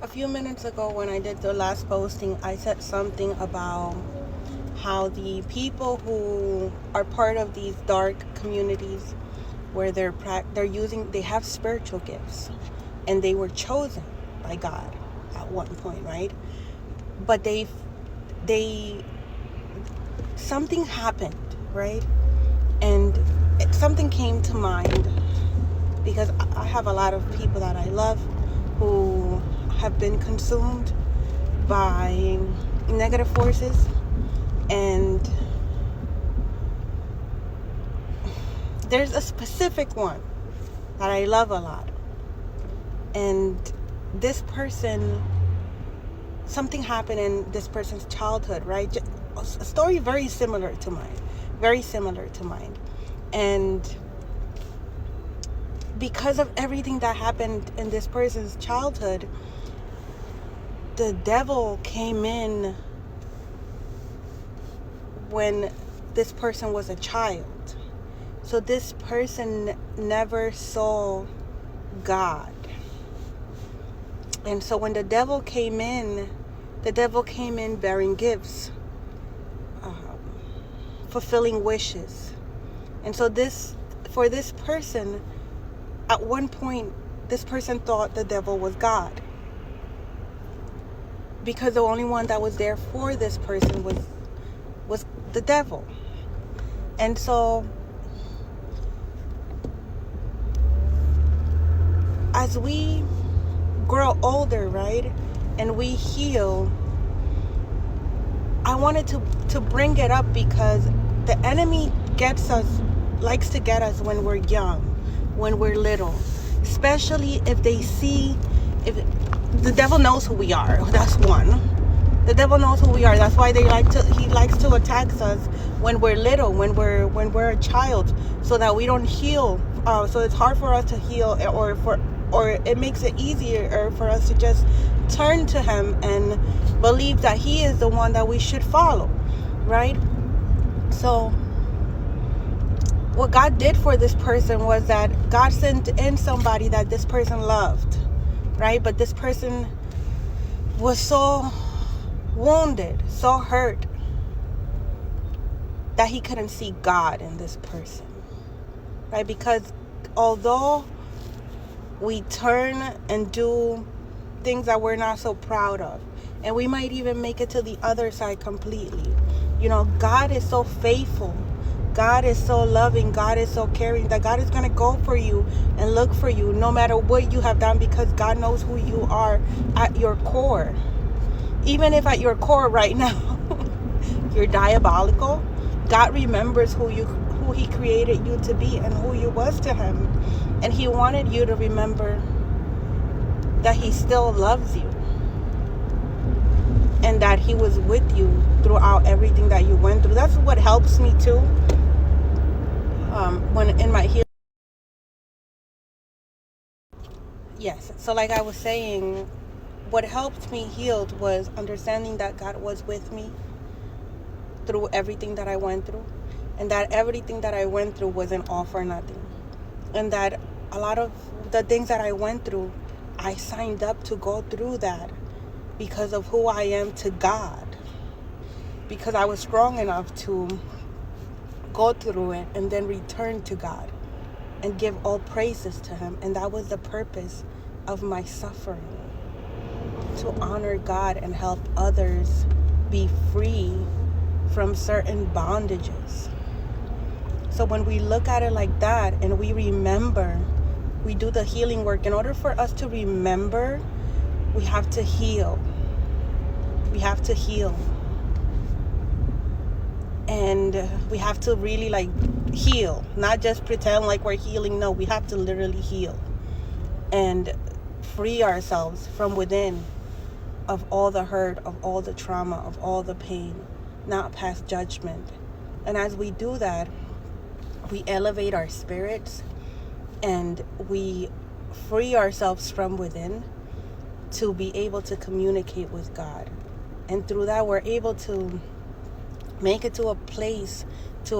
a few minutes ago when I did the last posting, I said something about how the people who are part of these dark communities where they have spiritual gifts and they were chosen by God at one point, right? But they something happened, right? And something came to mind because I have a lot of people that I love who have been consumed by negative forces, and there's a specific one that I love a lot. And this person, something happened in this person's childhood, right? A story very similar to mine. And because of everything that happened in this person's childhood, the devil came in when this person was a child. So this person never saw God. And so when the devil came in bearing gifts, fulfilling wishes. And so for this person, at one point, this person thought the devil was God, because the only one that was there for this person was the devil. And so as we grow older, right, and we heal, I wanted to bring it up because the enemy likes to get us when we're young, when we're little, especially if the devil knows who we are. That's one. The devil knows who we are. That's why he likes to attack us when we're little, when we're a child, so that we don't heal. So it's hard for us to heal, or it makes it easier for us to just turn to him and believe that he is the one that we should follow, right? So what God did for this person was that God sent in somebody that this person loved, right? But this person was so wounded, so hurt, that he couldn't see God in this person, right? Because although we turn and do things that we're not so proud of, and we might even make it to the other side completely, God is so faithful, God is so loving, God is so caring, that God is going to go for you and look for you no matter what you have done, because God knows who you are at your core. Even if at your core right now you're diabolical, God remembers who he created you to be and who you was to him. And he wanted you to remember that he still loves you, and that he was with you throughout everything that you went through. That's what helps me too. When in my healing. Yes. So like I was saying, what helped me heal was understanding that God was with me through everything that I went through, and that everything that I went through wasn't all for nothing, and that a lot of the things that I went through, I signed up to go through that because of who I am to God, because I was strong enough to go through it and then return to God and give all praises to him. And that was the purpose of my suffering, to honor God and help others be free from certain bondages. So when we look at it like that and we remember, we do the healing work. In order for us to remember, we have to heal. We have to heal. And we have to really heal, not just pretend like we're healing. No, we have to literally heal and free ourselves from within of all the hurt, of all the trauma, of all the pain, not pass judgment. And as we do that, we elevate our spirits and we free ourselves from within to be able to communicate with God. And through that, we're able to make it to a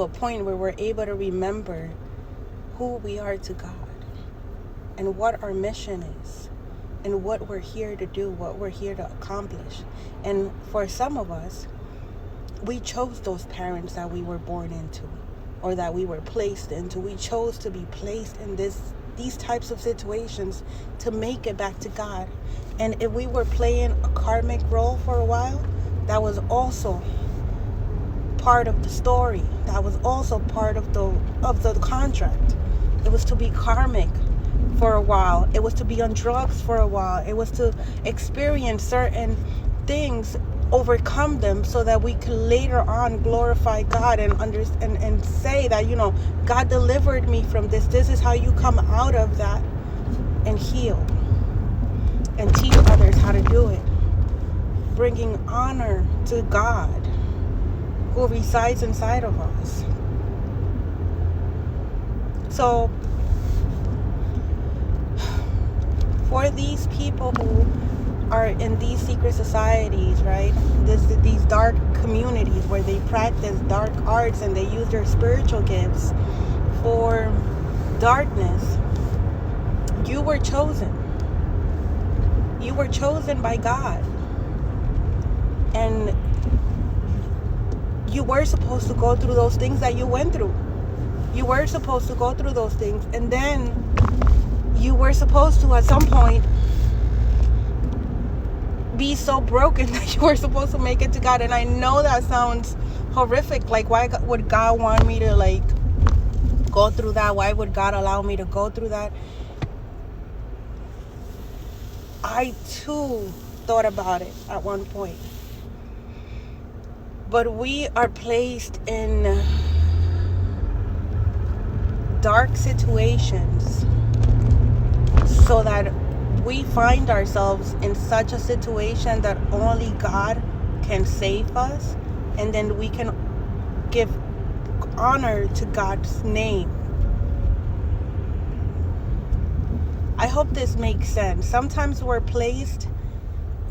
point where we're able to remember who we are to God and what our mission is, and what we're here to do, what we're here to accomplish. And for some of us, we chose those parents that we were born into, or that we were placed into. We chose to be placed in these types of situations to make it back to God. And if we were playing a karmic role for a while, that was also part of the story. That was also part of the contract. It was to be karmic for a while. It was to be on drugs for a while. It was to experience certain things, overcome them, so that we could later on glorify God and say that, God delivered me from this. This is how you come out of that and heal and teach others how to do it, bringing honor to God who resides inside of us. So for these people who are in these secret societies, right? These dark communities where they practice dark arts and they use their spiritual gifts for darkness. You were chosen. You were chosen by God. And you were supposed to go through those things that you went through. You were supposed to go through those things. And then you were supposed to, at some point, be so broken that you were supposed to make it to God. And I know that sounds horrific. Like, why would God want me to, go through that? Why would God allow me to go through that? I, too, thought about it at one point. But we are placed in dark situations so that we find ourselves in such a situation that only God can save us, and then we can give honor to God's name. I hope this makes sense. Sometimes we're placed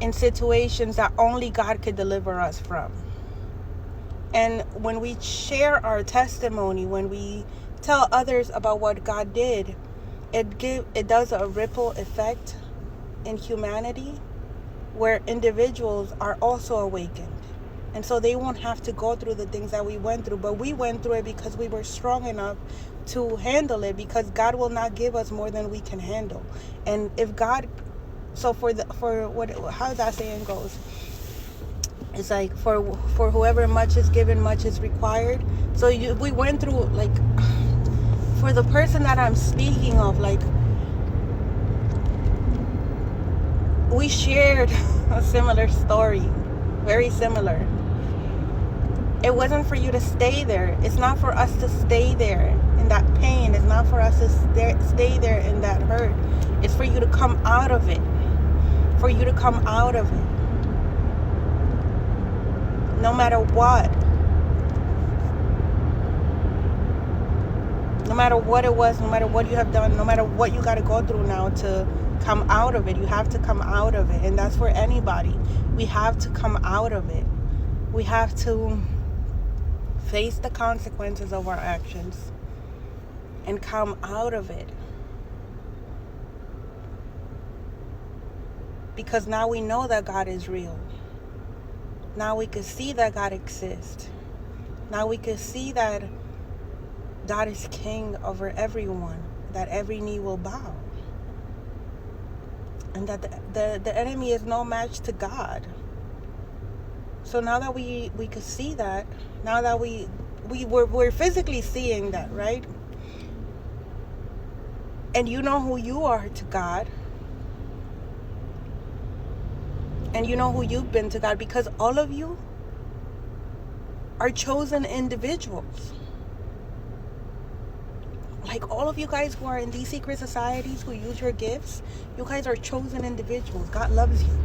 in situations that only God could deliver us from. And when we share our testimony, when we tell others about what God did, it does a ripple effect in humanity where individuals are also awakened. And so they won't have to go through the things that we went through. But we went through it because we were strong enough to handle it, because God will not give us more than we can handle. And if God, so how that saying goes, it's like for whoever much is given, much is required. So we went through, for the person that I'm speaking of, we shared a similar story, very similar. It wasn't for you to stay there. It's not for us to stay there in that pain. It's not for us to stay there in that hurt. It's for you to come out of it. For you to come out of it. No matter what. No matter what it was, no matter what you have done, no matter what you got to go through now to come out of it. You have to come out of it. And that's for anybody. We have to come out of it. We have to face the consequences of our actions and come out of it. Because now we know that God is real. Now we can see that God exists. Now we can see that God is king over everyone, that every knee will bow. And that the enemy is no match to God. So now that we could see that, now that we're physically seeing that, right? And you know who you are to God. And you know who you've been to God, because all of you are chosen individuals. Like all of you guys who are in these secret societies, who use your gifts, you guys are chosen individuals. God loves you.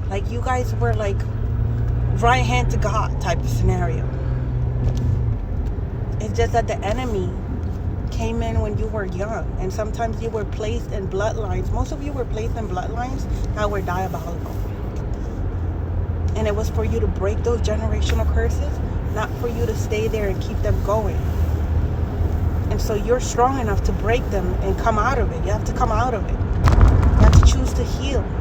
Like you guys were like right hand to God type of scenario. It's just that the enemy came in when you were young, and sometimes you were placed in bloodlines. Most of you were placed in bloodlines that were diabolical. And it was for you to break those generational curses, not for you to stay there and keep them going. And so you're strong enough to break them and come out of it. You have to come out of it. You have to choose to heal.